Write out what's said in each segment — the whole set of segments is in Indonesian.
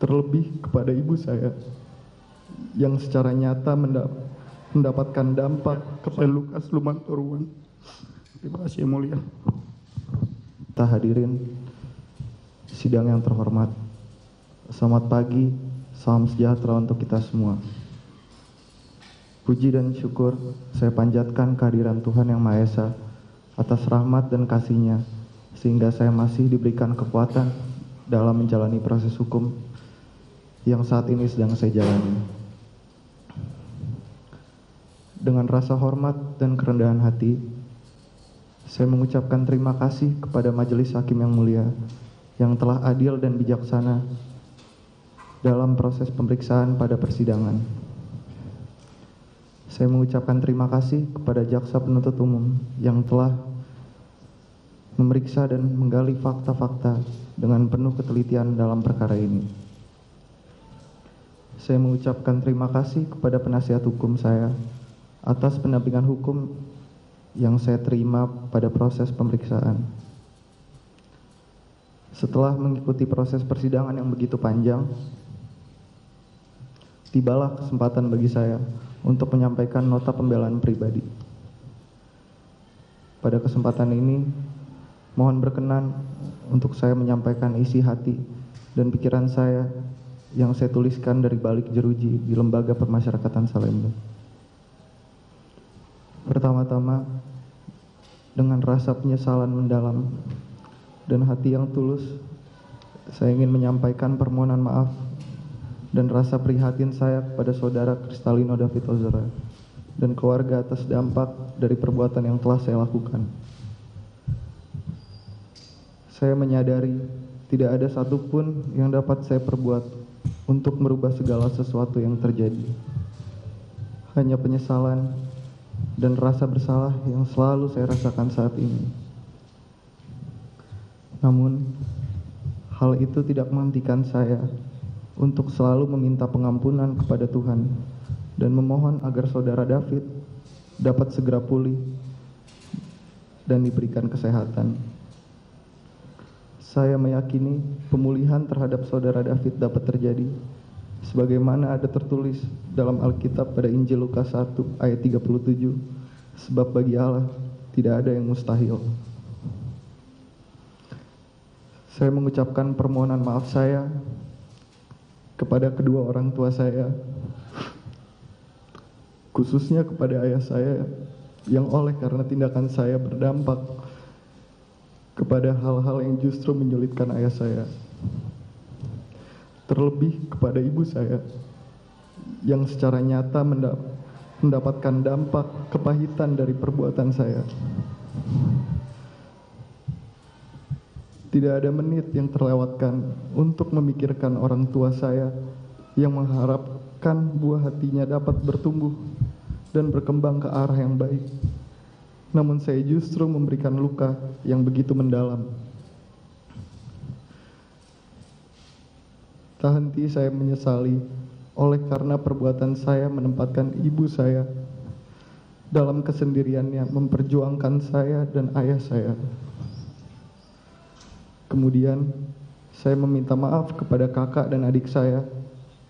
terlebih kepada ibu saya yang secara nyata mendapatkan dampak kepada Lukas Lumantoruan. Terima kasih yang mulia. Kita hadirin sidang yang terhormat. Selamat pagi, salam sejahtera untuk kita semua. Puji dan syukur saya panjatkan kehadiran Tuhan Yang Maha Esa atas rahmat dan kasih-Nya, sehingga saya masih diberikan kekuatan dalam menjalani proses hukum yang saat ini sedang saya jalani. Dengan rasa hormat dan kerendahan hati, saya mengucapkan terima kasih kepada Majelis Hakim yang mulia yang telah adil dan bijaksana dalam proses pemeriksaan pada persidangan. Saya mengucapkan terima kasih kepada Jaksa Penuntut Umum yang telah memeriksa dan menggali fakta-fakta dengan penuh ketelitian dalam perkara ini. Saya mengucapkan terima kasih kepada penasihat hukum saya atas pendampingan hukum yang saya terima pada proses pemeriksaan. Setelah mengikuti proses persidangan yang begitu panjang, tibalah kesempatan bagi saya untuk menyampaikan nota pembelaan pribadi. Pada kesempatan ini, mohon berkenan untuk saya menyampaikan isi hati dan pikiran saya yang saya tuliskan dari balik jeruji di Lembaga Permasyarakatan Salemba. Pertama-tama, dengan rasa penyesalan mendalam dan hati yang tulus, saya ingin menyampaikan permohonan maaf dan rasa prihatin saya kepada saudara Kristalino David Ozora dan keluarga atas dampak dari perbuatan yang telah saya lakukan. Saya menyadari tidak ada satupun yang dapat saya perbuat untuk merubah segala sesuatu yang terjadi. Hanya penyesalan dan rasa bersalah yang selalu saya rasakan saat ini. Namun, hal itu tidak menghentikan saya untuk selalu meminta pengampunan kepada Tuhan dan memohon agar saudara David dapat segera pulih dan diberikan kesehatan. Saya meyakini pemulihan terhadap saudara David dapat terjadi sebagaimana ada tertulis dalam Alkitab pada Injil Lukas 1 ayat 37, sebab bagi Allah tidak ada yang mustahil. Saya mengucapkan permohonan maaf saya kepada kedua orang tua saya, khususnya kepada ayah saya yang oleh karena tindakan saya berdampak kepada hal-hal yang justru menyulitkan ayah saya. Terlebih kepada ibu saya yang secara nyata mendapatkan dampak kepahitan dari perbuatan saya. Tidak ada menit yang terlewatkan untuk memikirkan orang tua saya yang mengharapkan buah hatinya dapat bertumbuh dan berkembang ke arah yang baik. Namun saya justru memberikan luka yang begitu mendalam. Tak henti saya menyesali oleh karena perbuatan saya menempatkan ibu saya dalam kesendiriannya memperjuangkan saya dan ayah saya. Kemudian, saya meminta maaf kepada kakak dan adik saya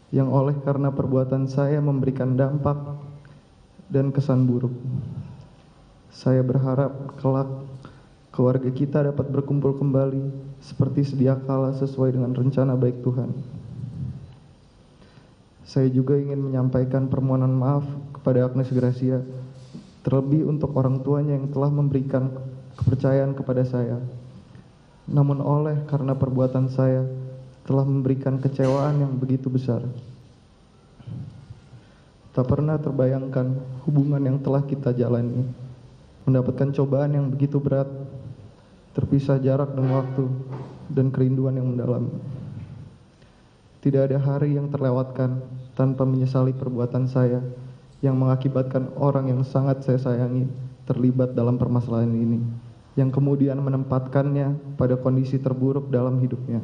yang oleh karena perbuatan saya memberikan dampak dan kesan buruk. Saya berharap kelak keluarga kita dapat berkumpul kembali seperti sedia kala sesuai dengan rencana baik Tuhan. Saya juga ingin menyampaikan permohonan maaf kepada Agnes Gracia, terlebih untuk orang tuanya yang telah memberikan kepercayaan kepada saya. Namun oleh karena perbuatan saya telah memberikan kecewaan yang begitu besar. Tak pernah terbayangkan hubungan yang telah kita jalani mendapatkan cobaan yang begitu berat, terpisah jarak dan waktu, dan kerinduan yang mendalam. Tidak ada hari yang terlewatkan tanpa menyesali perbuatan saya yang mengakibatkan orang yang sangat saya sayangi terlibat dalam permasalahan ini, yang kemudian menempatkannya pada kondisi terburuk dalam hidupnya.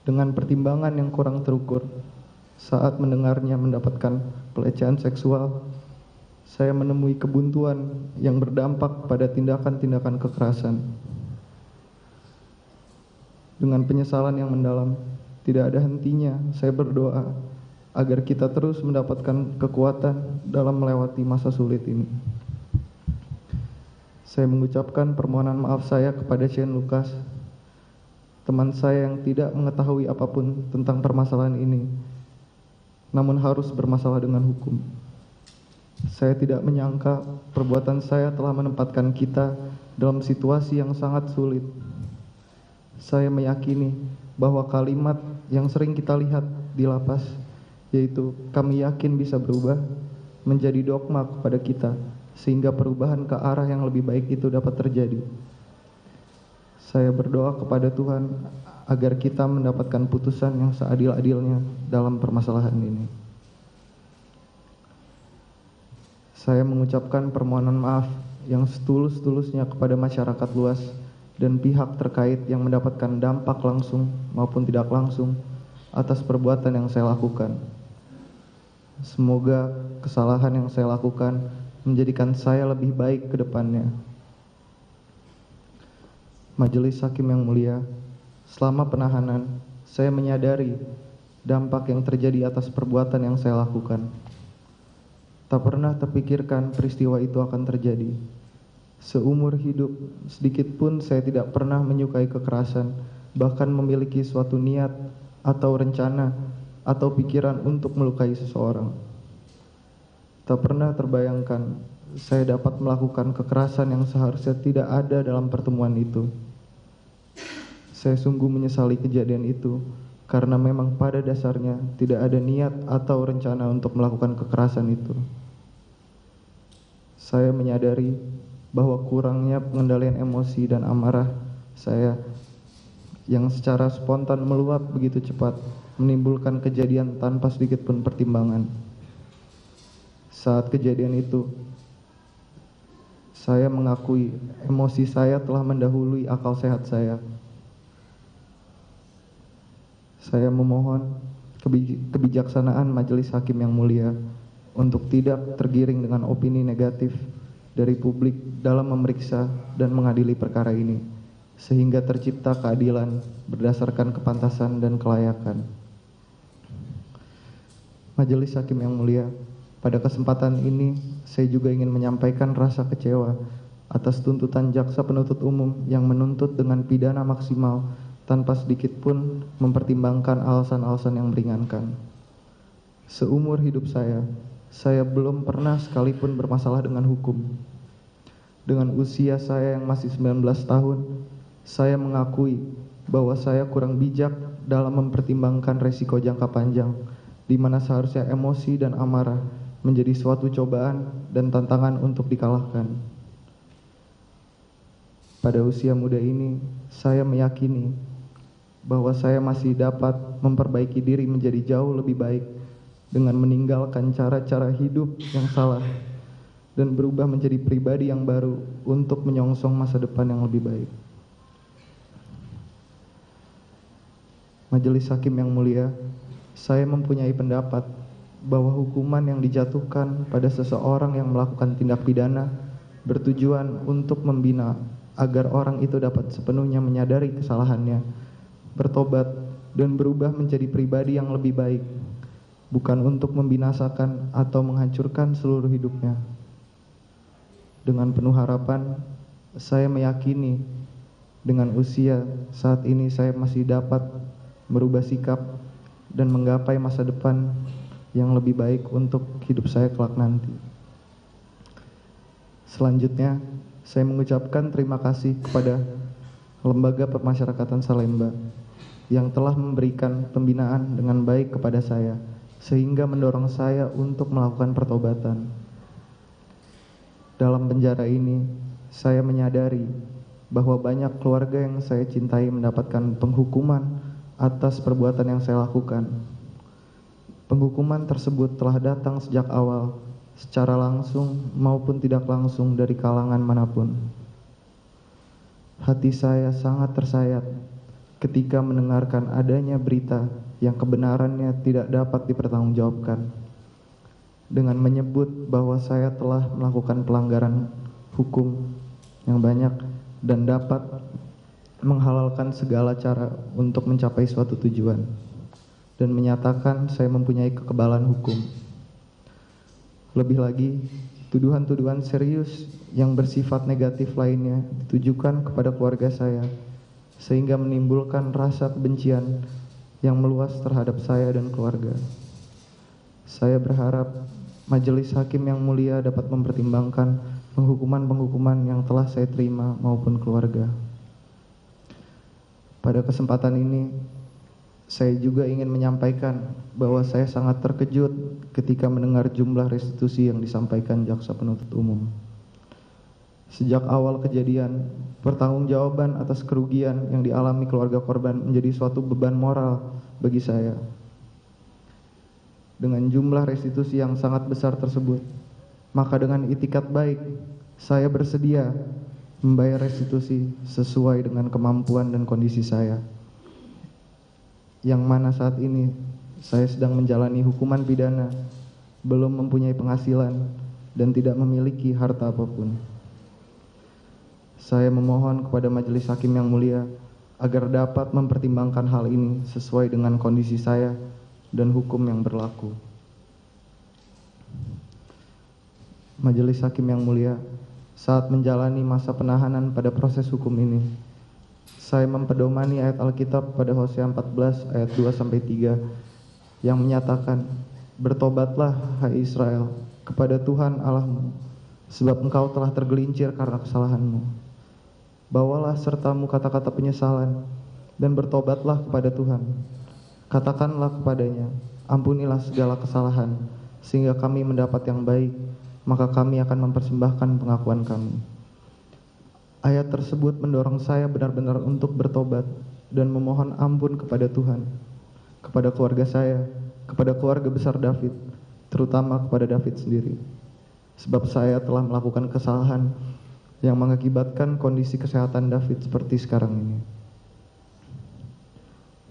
Dengan pertimbangan yang kurang terukur, saat mendengarnya mendapatkan pelecehan seksual, saya menemui kebuntuan yang berdampak pada tindakan-tindakan kekerasan. Dengan penyesalan yang mendalam, tidak ada hentinya saya berdoa agar kita terus mendapatkan kekuatan dalam melewati masa sulit ini. Saya mengucapkan permohonan maaf saya kepada Shane Lucas, teman saya yang tidak mengetahui apapun tentang permasalahan ini, namun harus bermasalah dengan hukum. Saya tidak menyangka perbuatan saya telah menempatkan kita dalam situasi yang sangat sulit. Saya meyakini bahwa kalimat yang sering kita lihat di lapas, yaitu kami yakin bisa berubah, menjadi dogma kepada kita, sehingga perubahan ke arah yang lebih baik itu dapat terjadi. Saya berdoa kepada Tuhan agar kita mendapatkan putusan yang seadil-adilnya dalam permasalahan ini. Saya mengucapkan permohonan maaf yang setulus-tulusnya kepada masyarakat luas dan pihak terkait yang mendapatkan dampak langsung maupun tidak langsung atas perbuatan yang saya lakukan. Semoga kesalahan yang saya lakukan menjadikan saya lebih baik ke depannya. Majelis Hakim yang mulia, selama penahanan, saya menyadari dampak yang terjadi atas perbuatan yang saya lakukan. Tak pernah terpikirkan peristiwa itu akan terjadi. Seumur hidup, sedikit pun saya tidak pernah menyukai kekerasan, bahkan memiliki suatu niat atau rencana atau pikiran untuk melukai seseorang. Tak pernah terbayangkan saya dapat melakukan kekerasan yang seharusnya tidak ada dalam pertemuan itu. Saya sungguh menyesali kejadian itu, karena memang pada dasarnya tidak ada niat atau rencana untuk melakukan kekerasan itu. Saya menyadari bahwa kurangnya pengendalian emosi dan amarah saya yang secara spontan meluap begitu cepat menimbulkan kejadian tanpa sedikit pun pertimbangan. Saat kejadian itu, saya mengakui emosi saya telah mendahului akal sehat saya. Saya memohon kebijaksanaan Majelis Hakim yang mulia untuk tidak tergiring dengan opini negatif dari publik dalam memeriksa dan mengadili perkara ini, sehingga tercipta keadilan berdasarkan kepantasan dan kelayakan. Majelis Hakim yang mulia, pada kesempatan ini saya juga ingin menyampaikan rasa kecewa atas tuntutan jaksa penuntut umum yang menuntut dengan pidana maksimal tanpa sedikit pun mempertimbangkan alasan-alasan yang meringankan. Seumur hidup saya belum pernah sekalipun bermasalah dengan hukum. Dengan usia saya yang masih 19 tahun, saya mengakui bahwa saya kurang bijak dalam mempertimbangkan resiko jangka panjang, di mana seharusnya emosi dan amarah menjadi suatu cobaan dan tantangan untuk dikalahkan. Pada usia muda ini, saya meyakini bahwa saya masih dapat memperbaiki diri menjadi jauh lebih baik dengan meninggalkan cara-cara hidup yang salah dan berubah menjadi pribadi yang baru untuk menyongsong masa depan yang lebih baik. Majelis Hakim yang mulia, saya mempunyai pendapat bahwa hukuman yang dijatuhkan pada seseorang yang melakukan tindak pidana bertujuan untuk membina agar orang itu dapat sepenuhnya menyadari kesalahannya, bertobat, dan berubah menjadi pribadi yang lebih baik, bukan untuk membinasakan atau menghancurkan seluruh hidupnya. Dengan penuh harapan, saya meyakini dengan usia saat ini saya masih dapat merubah sikap dan menggapai masa depan yang lebih baik untuk hidup saya kelak nanti. Selanjutnya, saya mengucapkan terima kasih kepada Lembaga Permasyarakatan Salemba yang telah memberikan pembinaan dengan baik kepada saya, sehingga mendorong saya untuk melakukan pertobatan. Dalam penjara ini, saya menyadari bahwa banyak keluarga yang saya cintai mendapatkan penghukuman atas perbuatan yang saya lakukan. Penghukuman tersebut telah datang sejak awal, secara langsung maupun tidak langsung dari kalangan manapun. Hati saya sangat tersayat ketika mendengarkan adanya berita yang kebenarannya tidak dapat dipertanggungjawabkan, dengan menyebut bahwa saya telah melakukan pelanggaran hukum yang banyak dan dapat menghalalkan segala cara untuk mencapai suatu tujuan, dan menyatakan saya mempunyai kekebalan hukum. Lebih lagi, tuduhan-tuduhan serius yang bersifat negatif lainnya ditujukan kepada keluarga saya, sehingga menimbulkan rasa kebencian yang meluas terhadap saya dan keluarga. Saya berharap Majelis Hakim yang mulia dapat mempertimbangkan penghukuman-penghukuman yang telah saya terima maupun keluarga. Pada kesempatan ini, saya juga ingin menyampaikan bahwa saya sangat terkejut ketika mendengar jumlah restitusi yang disampaikan jaksa penuntut umum. Sejak awal kejadian, pertanggungjawaban atas kerugian yang dialami keluarga korban menjadi suatu beban moral bagi saya. Dengan jumlah restitusi yang sangat besar tersebut, maka dengan itikat baik, saya bersedia membayar restitusi sesuai dengan kemampuan dan kondisi saya, yang mana saat ini saya sedang menjalani hukuman pidana, belum mempunyai penghasilan, dan tidak memiliki harta apapun. Saya memohon kepada Majelis Hakim yang mulia agar dapat mempertimbangkan hal ini sesuai dengan kondisi saya dan hukum yang berlaku. Majelis Hakim yang mulia, saat menjalani masa penahanan pada proses hukum ini, saya mempedomani ayat Alkitab pada Hosea 14 ayat 2-3 yang menyatakan, "Bertobatlah, hai Israel, kepada Tuhan Allahmu, sebab engkau telah tergelincir karena kesalahanmu. Bawalah sertamu kata-kata penyesalan dan bertobatlah kepada Tuhan. Katakanlah kepadanya, ampunilah segala kesalahan, sehingga kami mendapat yang baik, maka kami akan mempersembahkan pengakuan kami." Ayat tersebut mendorong saya benar-benar untuk bertobat dan memohon ampun kepada Tuhan, kepada keluarga saya, kepada keluarga besar David, terutama kepada David sendiri. Sebab saya telah melakukan kesalahan yang mengakibatkan kondisi kesehatan David seperti sekarang ini.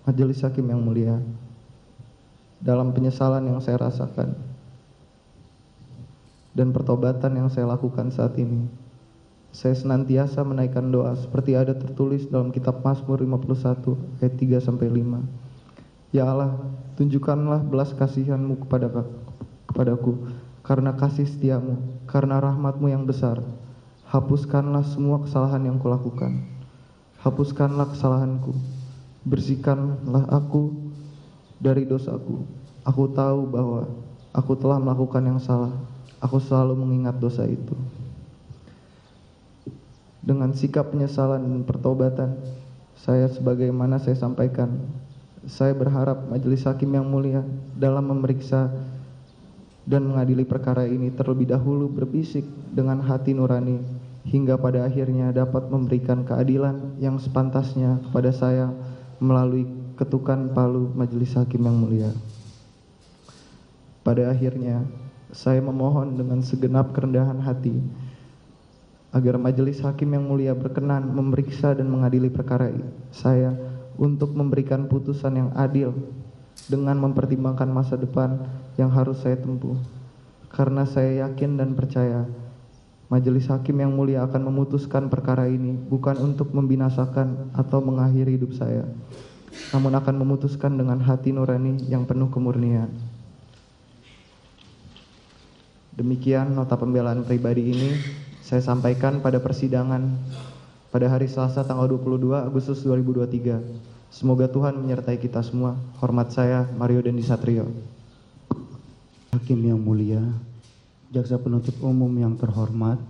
Majelis Hakim yang mulia, dalam penyesalan yang saya rasakan dan pertobatan yang saya lakukan saat ini, saya senantiasa menaikkan doa seperti ada tertulis dalam kitab Mazmur 51 ayat 3-5. Ya Allah, tunjukkanlah belas kasihan-Mu kepadaku, karena kasih setiamu, karena rahmat-Mu yang besar. Hapuskanlah semua kesalahan yang kulakukan. Hapuskanlah kesalahanku. Bersihkanlah aku dari dosaku. Aku tahu bahwa aku telah melakukan yang salah. Aku selalu mengingat dosa itu. Dengan sikap penyesalan dan pertobatan, saya sebagaimana saya sampaikan, saya berharap Majelis Hakim yang mulia dalam memeriksa dan mengadili perkara ini terlebih dahulu berbisik dengan hati nurani, hingga pada akhirnya dapat memberikan keadilan yang sepantasnya kepada saya melalui ketukan palu Majelis Hakim yang mulia. Pada akhirnya, saya memohon dengan segenap kerendahan hati agar Majelis Hakim yang mulia berkenan memeriksa dan mengadili perkara saya untuk memberikan putusan yang adil dengan mempertimbangkan masa depan yang harus saya tempuh. Karena saya yakin dan percaya Majelis Hakim yang mulia akan memutuskan perkara ini bukan untuk membinasakan atau mengakhiri hidup saya, namun akan memutuskan dengan hati nurani yang penuh kemurnian. Demikian nota pembelaan pribadi ini saya sampaikan pada persidangan pada hari Selasa tanggal 22 Agustus 2023. Semoga Tuhan menyertai kita semua. Hormat saya, Mario Dendi Satrio. Hakim yang mulia, jaksa penuntut umum yang terhormat,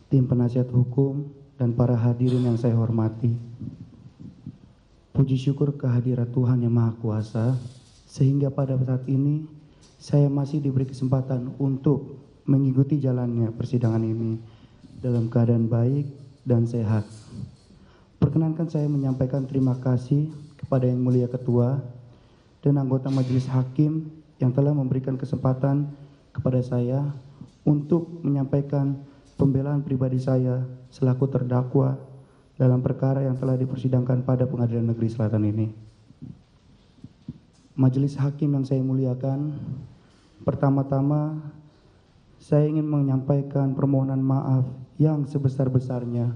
tim penasihat hukum, dan para hadirin yang saya hormati. Puji syukur kehadirat Tuhan yang Maha Kuasa, sehingga pada saat ini saya masih diberi kesempatan untuk mengikuti jalannya persidangan ini dalam keadaan baik dan sehat. Perkenankan saya menyampaikan terima kasih kepada Yang Mulia Ketua dan anggota Majelis Hakim yang telah memberikan kesempatan kepada saya untuk menyampaikan pembelaan pribadi saya selaku terdakwa dalam perkara yang telah dipersidangkan pada Pengadilan Negeri Selatan ini. Majelis Hakim yang saya muliakan, pertama-tama saya ingin menyampaikan permohonan maaf yang sebesar-besarnya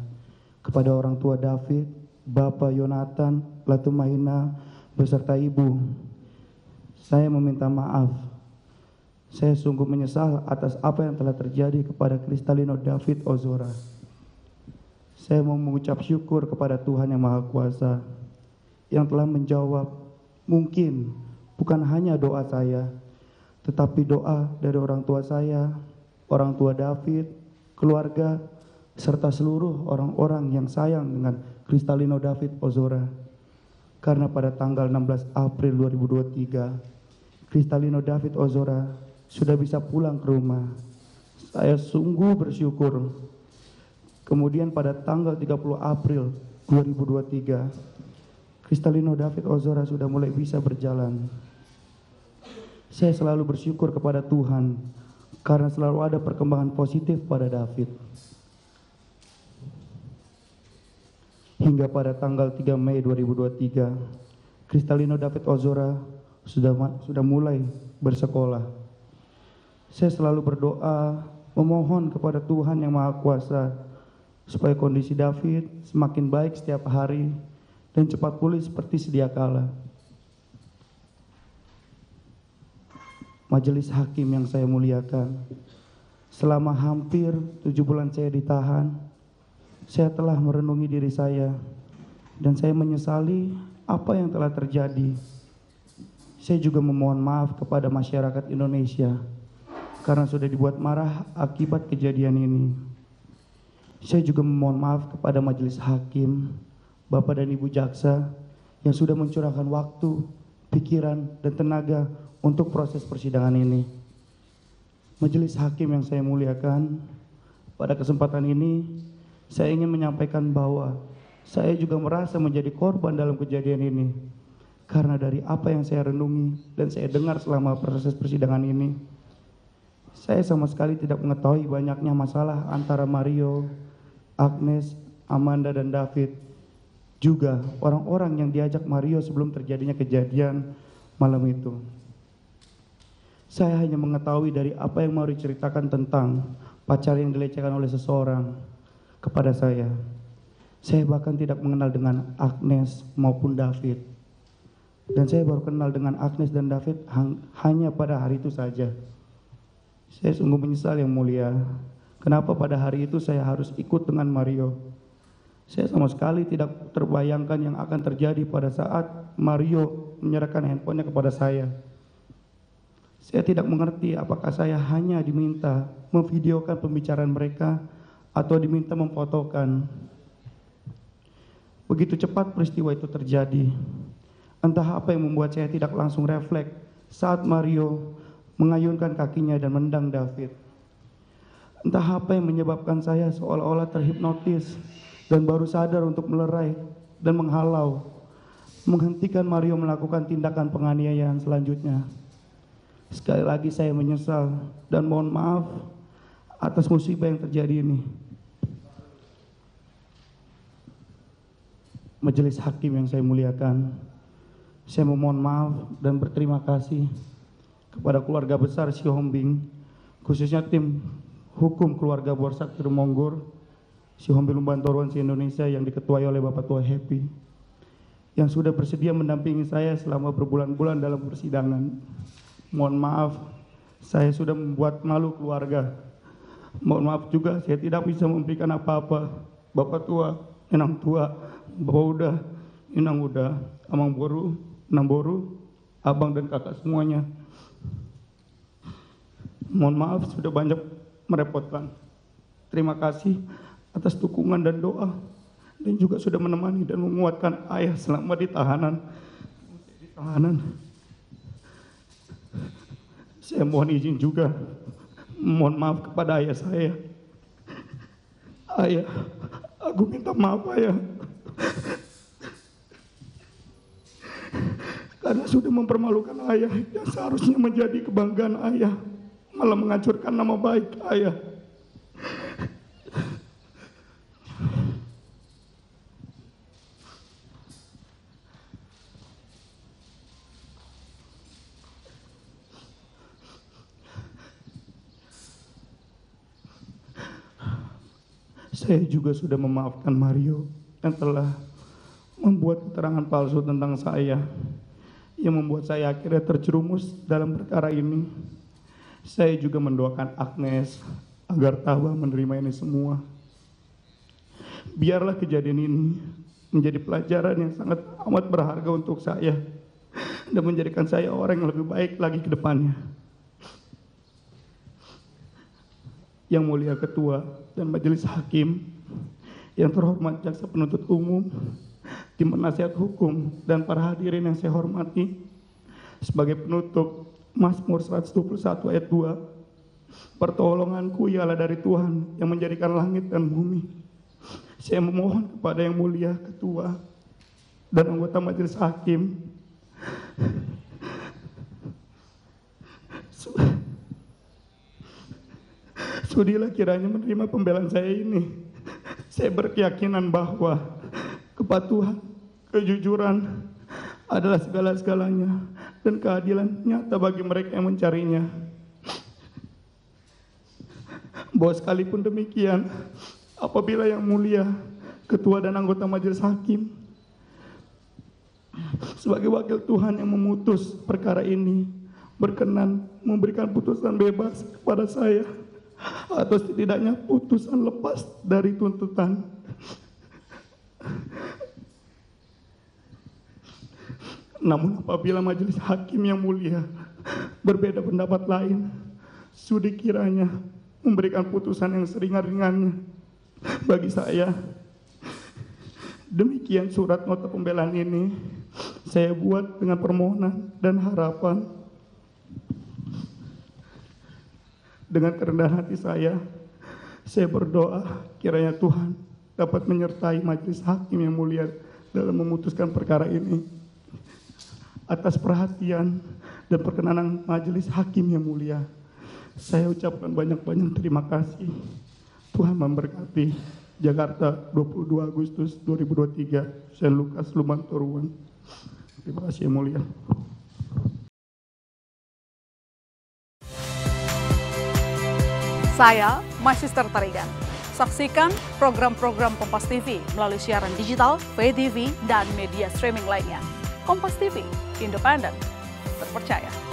kepada orang tua David Bapak Yonatan Latumahina beserta Ibu, saya meminta maaf. Saya sungguh menyesal atas apa yang telah terjadi kepada Kristalino David Ozora. Saya mau mengucap syukur kepada Tuhan Yang Maha Kuasa yang telah menjawab mungkin bukan hanya doa saya, tetapi doa dari orang tua saya, orang tua David, keluarga, serta seluruh orang-orang yang sayang dengan Kristalino David Ozora. Karena pada tanggal 16 April 2023, Kristalino David Ozora sudah bisa pulang ke rumah. Saya sungguh bersyukur. Kemudian pada tanggal 30 April 2023, Kristalino David Ozora sudah mulai bisa berjalan. Saya selalu bersyukur kepada Tuhan karena selalu ada perkembangan positif pada David. Hingga pada tanggal 3 Mei 2023, Kristalino David Ozora sudah mulai bersekolah. Saya selalu berdoa, memohon kepada Tuhan Yang Maha Kuasa supaya kondisi David semakin baik setiap hari dan cepat pulih seperti sedia kala. Majelis hakim yang saya muliakan, selama hampir 7 bulan saya ditahan, saya telah merenungi diri saya dan saya menyesali apa yang telah terjadi. Saya juga memohon maaf kepada masyarakat Indonesia karena sudah dibuat marah akibat kejadian ini. Saya juga memohon maaf kepada majelis hakim, Bapak dan Ibu Jaksa yang sudah mencurahkan waktu, pikiran, dan tenaga untuk proses persidangan ini. Majelis hakim yang saya muliakan, pada kesempatan ini saya ingin menyampaikan bahwa saya juga merasa menjadi korban dalam kejadian ini. Karena dari apa yang saya renungi dan saya dengar selama proses persidangan ini, saya sama sekali tidak mengetahui banyaknya masalah antara Mario, Agnes, Amanda, dan David. Juga orang-orang yang diajak Mario sebelum terjadinya kejadian malam itu. Saya hanya mengetahui dari apa yang Mario ceritakan tentang pacar yang dilecehkan oleh seseorang kepada saya. Saya bahkan tidak mengenal dengan Agnes maupun David. Dan saya baru kenal dengan Agnes dan David hanya pada hari itu saja. Saya sungguh menyesal Yang Mulia. Kenapa pada hari itu saya harus ikut dengan Mario? Saya sama sekali tidak terbayangkan yang akan terjadi pada saat Mario menyerahkan handphonenya kepada saya. Saya tidak mengerti apakah saya hanya diminta memvideokan pembicaraan mereka atau diminta memfotokan. Begitu cepat peristiwa itu terjadi. Entah apa yang membuat saya tidak langsung refleks saat Mario mengayunkan kakinya dan menendang David. Entah apa yang menyebabkan saya seolah-olah terhipnotis dan baru sadar untuk melerai dan menghalau, menghentikan Mario melakukan tindakan penganiayaan selanjutnya. Sekali lagi saya menyesal dan mohon maaf atas musibah yang terjadi ini. Majelis hakim yang saya muliakan, saya memohon maaf dan berterima kasih kepada keluarga besar Sihombing, khususnya tim hukum keluarga Borsak Tirmonggor, Sihombing Lumbantoruan se-Indonesia yang diketuai oleh Bapak Tua Happy, yang sudah bersedia mendampingi saya selama berbulan-bulan dalam persidangan. Mohon maaf, saya sudah membuat malu keluarga. Mohon maaf juga, saya tidak bisa memberikan apa-apa. Bapak Tua, Enang Tua, Bapak Uda, Inang Uda, Amang Boru, Enang Boru, Abang dan Kakak semuanya. Mohon maaf sudah banyak merepotkan. Terima kasih atas dukungan dan doa, dan juga sudah menemani dan menguatkan ayah selama di tahanan. Saya mohon izin juga, mohon maaf kepada ayah saya. Ayah, aku minta maaf ayah. Karena sudah mempermalukan ayah yang seharusnya menjadi kebanggaan ayah, malah menghancurkan nama baik ayah. Saya juga sudah memaafkan Mario yang telah membuat keterangan palsu tentang saya yang membuat saya akhirnya terjerumus dalam perkara ini. Saya juga mendoakan Agnes agar tabah menerima ini semua. Biarlah kejadian ini menjadi pelajaran yang sangat amat berharga untuk saya dan menjadikan saya orang yang lebih baik lagi ke depannya. Yang mulia Ketua dan Majelis Hakim, yang terhormat Jaksa Penuntut Umum, tim penasihat hukum, dan para hadirin yang saya hormati, sebagai penutup Mazmur 121 ayat 2, pertolonganku ialah dari Tuhan yang menjadikan langit dan bumi. Saya memohon kepada yang mulia Ketua dan anggota Majelis Hakim, sudilah kiranya menerima pembelaan saya ini. Saya berkeyakinan bahwa kepatuhan, kejujuran adalah segala-segalanya dan keadilan nyata bagi mereka yang mencarinya. Bahwa sekalipun demikian, apabila yang mulia Ketua dan anggota Majelis Hakim sebagai wakil Tuhan yang memutus perkara ini berkenan memberikan putusan bebas kepada saya, atau setidaknya putusan lepas dari tuntutan, namun apabila Majelis Hakim yang mulia berbeda pendapat lain, sudi kiranya memberikan putusan yang seringan-ringannya bagi saya. Demikian surat nota pembelaan ini saya buat dengan permohonan dan harapan. Dengan kerendahan hati saya berdoa kiranya Tuhan dapat menyertai Majelis Hakim yang mulia dalam memutuskan perkara ini. Atas perhatian dan perkenanan Majelis Hakim yang mulia, saya ucapkan banyak-banyak terima kasih. Tuhan memberkati. Jakarta, 22 Agustus 2023, Saint Lukas Lumantoruan. Terima kasih yang mulia. Saya Magister Tarigan. Saksikan program-program Kompas TV melalui siaran digital, pay TV, dan media streaming lainnya. Kompas TV, independen, terpercaya.